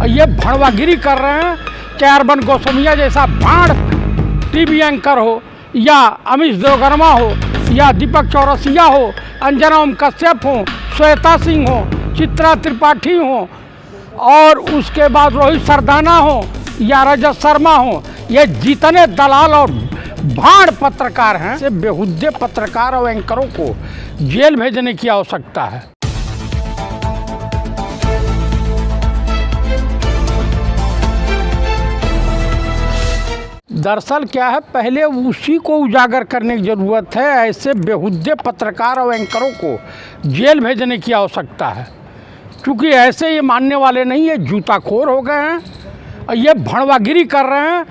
ये भड़वागिरी कर रहे हैं। चाहे अरविंद गोस्वामी जैसा भाड़ टीवी एंकर हो, या अमिश देववर्मा हो, या दीपक चौरसिया हो, अंजना ओम कश्यप हो, श्वेता सिंह हो, चित्रा त्रिपाठी हो, और उसके बाद रोहित सरदाना हो या रजत शर्मा हो, ये जितने दलाल और भाड़ पत्रकार हैं, से बेहुद्दे पत्रकार और एंकरों को जेल भेजने की आवश्यकता है। दरअसल क्या है, पहले उसी को उजागर करने की ज़रूरत है। ऐसे बेहुद्दे पत्रकार और एंकरों को जेल भेजने की आवश्यकता है, क्योंकि ऐसे ये मानने वाले नहीं, ये जूताखोर हो गए हैं और ये भड़वागिरी कर रहे हैं।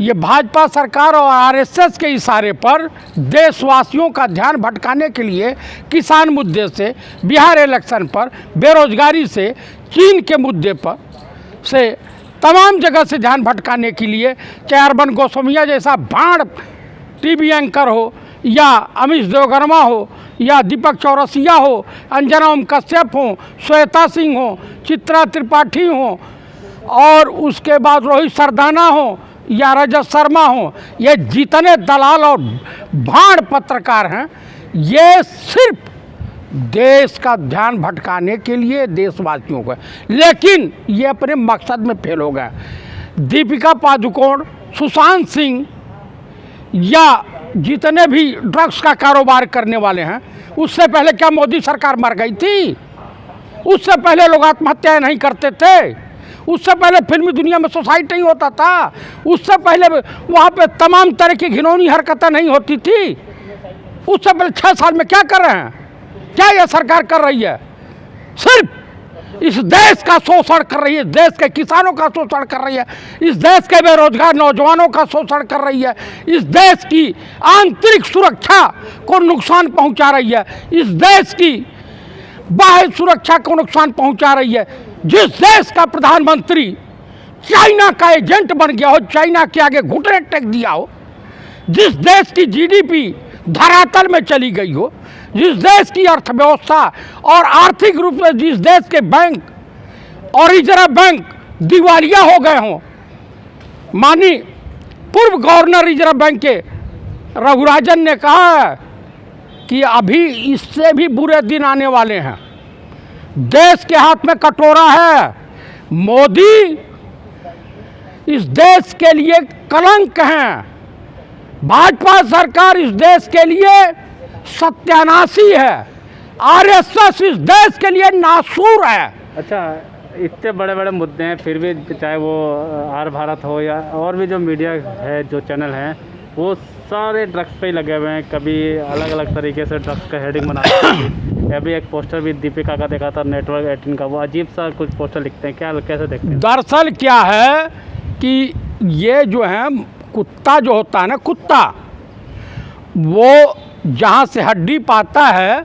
ये भाजपा सरकार और आरएसएस के इशारे पर देशवासियों का ध्यान भटकाने के लिए किसान मुद्दे से, बिहार इलेक्शन पर, बेरोजगारी से, चीन के मुद्दे पर से तमाम जगह से ध्यान भटकाने के लिए, चाहे अरविंद गोस्वामी जैसा भाड़ टीवी एंकर हो, या अमिश देववर्मा हो, या दीपक चौरसिया हो, अंजना ओम कश्यप हो, श्वेता सिंह हो, चित्रा त्रिपाठी हो, और उसके बाद रोहित सरदाना हो या रजत शर्मा हो, ये जितने दलाल और भाड़ पत्रकार हैं, ये सिर्फ देश का ध्यान भटकाने के लिए देशवासियों को, लेकिन ये अपने मकसद में फेल हो गए। दीपिका पादुकोण, सुशांत सिंह, या जितने भी ड्रग्स का कारोबार करने वाले हैं, उससे पहले क्या मोदी सरकार मर गई थी? उससे पहले लोग आत्महत्याएं नहीं करते थे? उससे पहले फिल्मी दुनिया में सुसाइड नहीं होता था? उससे पहले वहाँ पे तमाम तरह की घिनौनी हरकतें नहीं होती थी? उससे पहले 6 साल में क्या कर रहे हैं? क्या यह सरकार कर रही है? सिर्फ इस देश का शोषण कर रही है, देश के किसानों का शोषण कर रही है, इस देश के बेरोजगार नौजवानों का शोषण कर रही है, इस देश की आंतरिक सुरक्षा को नुकसान पहुंचा रही है, इस देश की बाह्य सुरक्षा को नुकसान पहुंचा रही है। जिस देश का प्रधानमंत्री चाइना का एजेंट बन गया हो, चाइना के आगे घुटने टेक दिया हो, जिस देश की जीडीपी धरातल में चली गई हो, जिस देश की अर्थव्यवस्था और आर्थिक रूप से जिस देश के बैंक और रिजर्व बैंक दिवालिया हो गए हों, मानी पूर्व गवर्नर रिजर्व बैंक के रघुराजन ने कहा है कि अभी इससे भी बुरे दिन आने वाले हैं, देश के हाथ में कटोरा है। मोदी इस देश के लिए कलंक हैं, भाजपा सरकार इस देश के लिए सत्यानाशी है, आरएसएस इस देश के लिए नासूर है। अच्छा, इतने बड़े बड़े मुद्दे हैं, फिर भी चाहे वो आर भारत हो या और भी जो मीडिया है, जो चैनल हैं, वो सारे ड्रग्स पे ही लगे हुए हैं। कभी अलग अलग तरीके से ड्रग्स का हेडिंग बनाते हैं। अभी एक पोस्टर भी दीपिका का देखा था, नेटवर्क 18 का, वो अजीब सा कुछ पोस्टर लिखते हैं, क्या कैसे देखते हैं? दरअसल क्या है कि ये जो है कुत्ता जो होता है ना, कुत्ता वो जहाँ से हड्डी पाता है,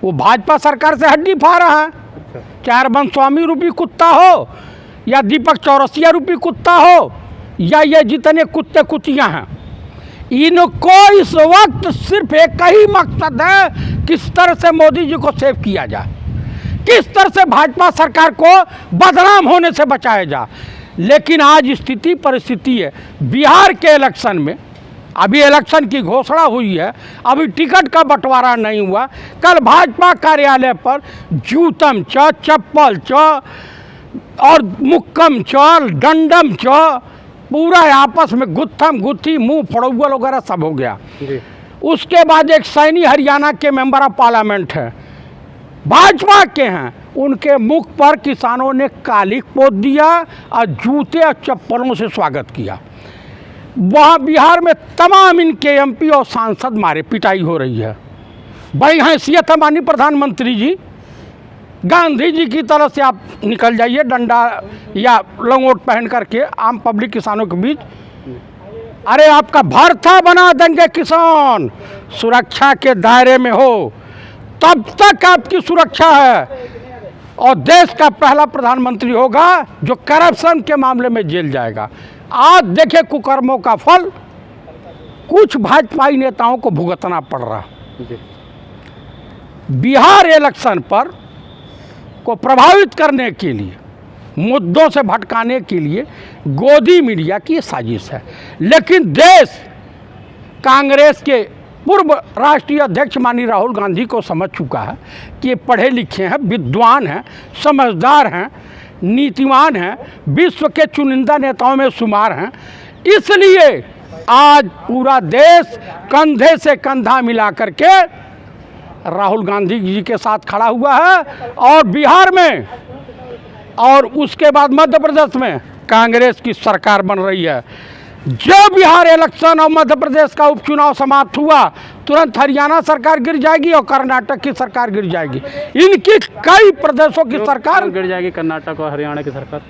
वो भाजपा सरकार से हड्डी पा रहा है। चाहे अरविंद स्वामी रूपी कुत्ता हो, या दीपक चौरसिया रूपी कुत्ता हो, या ये जितने कुत्ते कुत्तियाँ हैं, इनको इस वक्त सिर्फ एक ही मकसद है, किस तरह से मोदी जी को सेव किया जाए, किस तरह से भाजपा सरकार को बदनाम होने से बचाया जाए। लेकिन आज स्थिति परिस्थिति है, बिहार के इलेक्शन में, अभी इलेक्शन की घोषणा हुई है, अभी टिकट का बंटवारा नहीं हुआ। कल भाजपा कार्यालय पर जूतम च, चप्पल च और मुक्कम च, डंडम च, पूरा आपस में गुत्थम गुत्थी, मुंह फड़ौल वगैरह सब हो गया। उसके बाद एक सैनी हरियाणा के मेंबर ऑफ पार्लियामेंट हैं, भाजपा के हैं, उनके मुख पर किसानों ने कालिक पोत दिया और जूते और चप्पलों से स्वागत किया। वहाँ बिहार में तमाम इनके एमपी और सांसद मारे पिटाई हो रही है। बड़ी हैसियत है माननीय प्रधानमंत्री जी, गांधी जी की तरह से आप निकल जाइए डंडा या लंगोट पहन करके आम पब्लिक किसानों के बीच। अरे आपका भरथा बना देंगे किसान, सुरक्षा के दायरे में हो तब तक आपकी सुरक्षा है, और देश का पहला प्रधानमंत्री होगा जो करप्शन के मामले में जेल जाएगा। आज देखे कुकर्मों का फल कुछ भाजपाई नेताओं को भुगतना पड़ रहा। बिहार इलेक्शन पर को प्रभावित करने के लिए मुद्दों से भटकाने के लिए गोदी मीडिया की ये साजिश है। लेकिन देश कांग्रेस के पूर्व राष्ट्रीय अध्यक्ष माननीय राहुल गांधी को समझ चुका है कि ये पढ़े लिखे हैं, विद्वान हैं, समझदार हैं, नीतिवान हैं, विश्व के चुनिंदा नेताओं में शुमार हैं। इसलिए आज पूरा देश कंधे से कंधा मिला करके राहुल गांधी जी के साथ खड़ा हुआ है और बिहार में और उसके बाद मध्य प्रदेश में कांग्रेस की सरकार बन रही है। जब बिहार इलेक्शन और मध्य प्रदेश का उपचुनाव समाप्त हुआ तुरंत हरियाणा सरकार गिर जाएगी और कर्नाटक की सरकार गिर जाएगी। इनकी कई प्रदेशों की सरकार गिर जाएगी, कर्नाटक और हरियाणा की सरकार।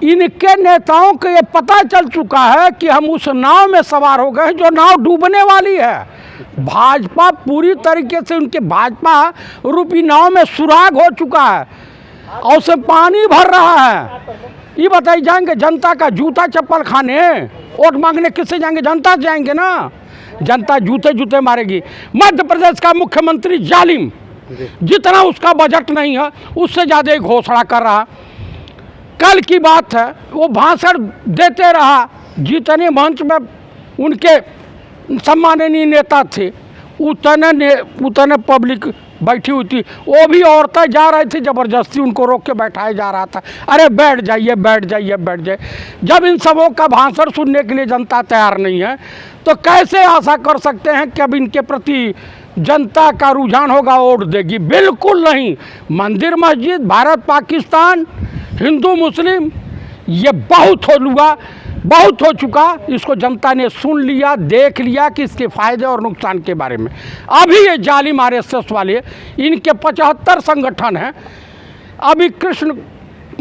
इनके नेताओं को ये पता चल चुका है कि हम उस नाव में सवार हो गए जो नाव डूबने वाली है। भाजपा पूरी तरीके से उनके भाजपा रूपी नाव में सुराग हो चुका है और उससे पानी भर रहा है। ये बताइए, जाएंगे जनता का जूता चप्पल खाने, वोट मांगने किससे जाएंगे? जनता से जाएंगे ना। जनता जूते जूते मारेगी। मध्य प्रदेश का मुख्यमंत्री जालिम, जितना उसका बजट नहीं है उससे ज़्यादा घोषणा कर रहा। कल की बात है, वो भाषण देते रहा, जितने मंच में उनके सम्माननीय नेता थे उतने पब्लिक बैठी हुई थी। वो भी औरतें जा रही थी, ज़बरदस्ती उनको रोक के बैठाया जा रहा था। अरे बैठ जाइए बैठ जाइए बैठ जाइए। जब इन सबों का भाषण सुनने के लिए जनता तैयार नहीं है तो कैसे आशा कर सकते हैं कि अब इनके प्रति जनता का रुझान होगा, वोट देगी? बिल्कुल नहीं। मंदिर मस्जिद, भारत पाकिस्तान, हिंदू मुस्लिम, ये बहुत हो चुका। इसको जनता ने सुन लिया, देख लिया कि इसके फ़ायदे और नुकसान के बारे में। अभी ये जालिम RSS वाले, इनके 75 संगठन हैं। अभी कृष्ण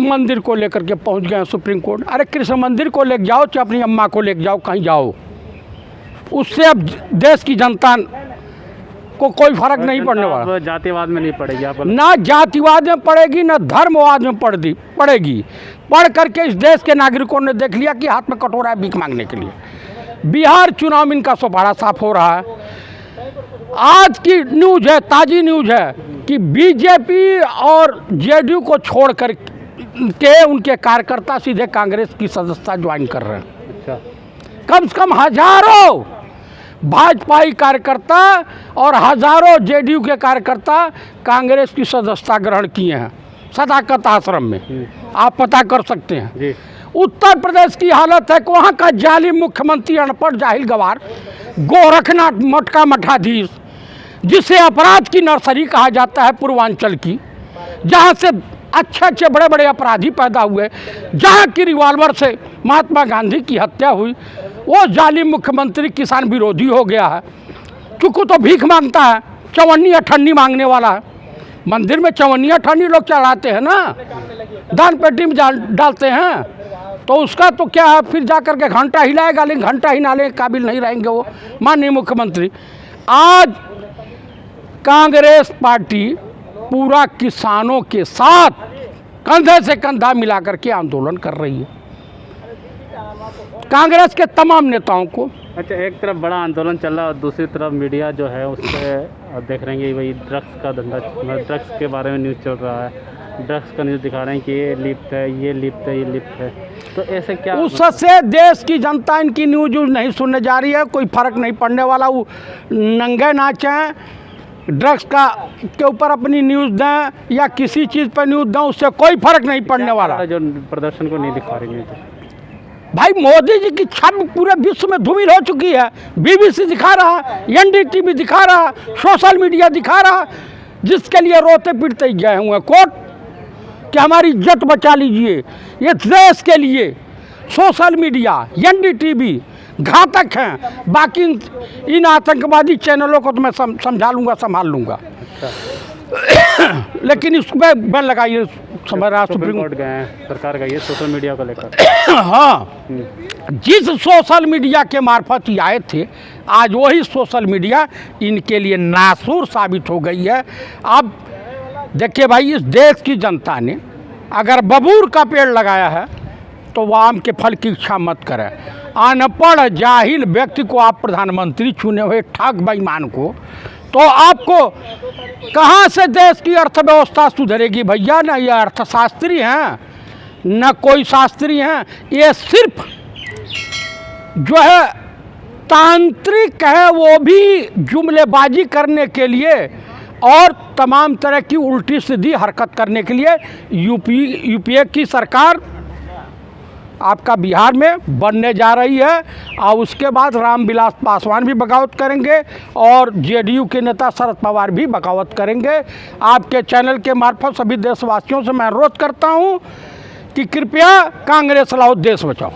मंदिर को लेकर के पहुंच गए हैं सुप्रीम कोर्ट। अरे कृष्ण मंदिर को लेके जाओ, चाहे अपनी अम्मा को लेके जाओ, कहीं जाओ, उससे अब देश की जनता को कोई फर्क नहीं पड़ने वाला। जातिवाद में नहीं पड़ेगी आप? ना जातिवाद में पड़ेगी, ना धर्मवाद में पड़ेगी। पढ़ करके इस देश के नागरिकों ने देख लिया कि हाथ में कटोरा है भीख मांगने के लिए। बिहार चुनाव में इनका सुपारा साफ हो रहा है। आज की न्यूज़ है, ताज़ी न्यूज़ है कि बीजेपी और जेडीयू को छोड़ कर के उनके कार्यकर्ता सीधे कांग्रेस की सदस्यता ज्वाइन कर रहे हैं। अच्छा। कम से कम हजारों भाजपाई कार्यकर्ता और हजारों जेडीयू के कार्यकर्ता कांग्रेस की सदस्यता ग्रहण किए हैं सदाकत आश्रम में। आप पता कर सकते हैं जी। उत्तर प्रदेश की हालत है कि वहाँ का जालिम मुख्यमंत्री अनपढ़ जाहिल गवार गोरखनाथ मठ का मठाधीश, जिसे अपराध की नर्सरी कहा जाता है पूर्वांचल की, जहाँ से अच्छे बड़े बड़े अपराधी पैदा हुए, जहाँ की रिवॉल्वर से महात्मा गांधी की हत्या हुई, वो जालिम मुख्यमंत्री किसान विरोधी हो गया है। चूँकि तो भीख मांगता है, चवन्नी अठन्नी मांगने वाला है। मंदिर में चवन्नी अठन्नी लोग चढ़ाते हैं ना, दान पेटी में डालते हैं, तो उसका तो क्या है, फिर जा कर के घंटा हिलाएगा, लेकिन घंटा हिलाने के काबिल नहीं रहेंगे वो माननीय मुख्यमंत्री। आज कांग्रेस पार्टी पूरा किसानों के साथ कंधे से कंधा मिला करके आंदोलन कर रही है, कांग्रेस के तमाम नेताओं को। अच्छा, एक तरफ बड़ा आंदोलन चल रहा है और दूसरी तरफ मीडिया जो है उस पर देख रहे हैं वही ड्रग्स का धंधा, ड्रग्स के बारे में न्यूज़ चल रहा है, ड्रग्स का न्यूज़ दिखा रहे हैं कि ये लिप्त है, ये लिप्त है, ये लिप्त है। तो ऐसे क्या उससे देश की जनता इनकी न्यूज़ नहीं सुनने जा रही है, कोई फर्क नहीं पड़ने वाला। वो नंगे नाचें, ड्रग्स का के ऊपर अपनी न्यूज़ दें या किसी चीज़ पर न्यूज़ दें, उससे कोई फर्क नहीं पड़ने वाला। जो प्रदर्शन को नहीं दिखा रही है भाई, मोदी जी की छवि पूरे विश्व में धूमिल हो चुकी है। BBC दिखा रहा, NDTV दिखा रहा, सोशल मीडिया दिखा रहा, जिसके लिए रोते पीटते गए हुए कोर्ट कि हमारी इज्जत बचा लीजिए। ये देश के लिए सोशल मीडिया, NDTV घातक हैं। बाकी इन आतंकवादी चैनलों को तो मैं समझा लूँगा, संभाल लूँगा। लेकिन इस पर बैन लगाइए, समझ रहा सुप्रीम कोर्ट गए हैं सरकार का ये सोशल मीडिया को लेकर। हाँ, जिस सोशल मीडिया के मार्फत ये आए थे, आज वही सोशल मीडिया इनके लिए नासूर साबित हो गई है। अब देखिए भाई, इस देश की जनता ने अगर बबूर का पेड़ लगाया है तो वह आम के फल की इच्छा मत करें। अनपढ़ जाहिल व्यक्ति को आप प्रधानमंत्री चुने हुए ठग बेईमान को, तो आपको कहाँ से देश की अर्थव्यवस्था सुधरेगी भैया? ना ये अर्थशास्त्री हैं, न कोई शास्त्री हैं। ये सिर्फ जो है तांत्रिक है, वो भी जुमलेबाजी करने के लिए और तमाम तरह की उल्टी सीधी हरकत करने के लिए यूपीए की सरकार आपका बिहार में बनने जा रही है। और उसके बाद रामविलास पासवान भी बगावत करेंगे और जेडीयू के नेता शरद पवार भी बगावत करेंगे। आपके चैनल के मार्फत सभी देशवासियों से मैं अनुरोध करता हूं कि कृपया कांग्रेस लाओ, देश बचाओ।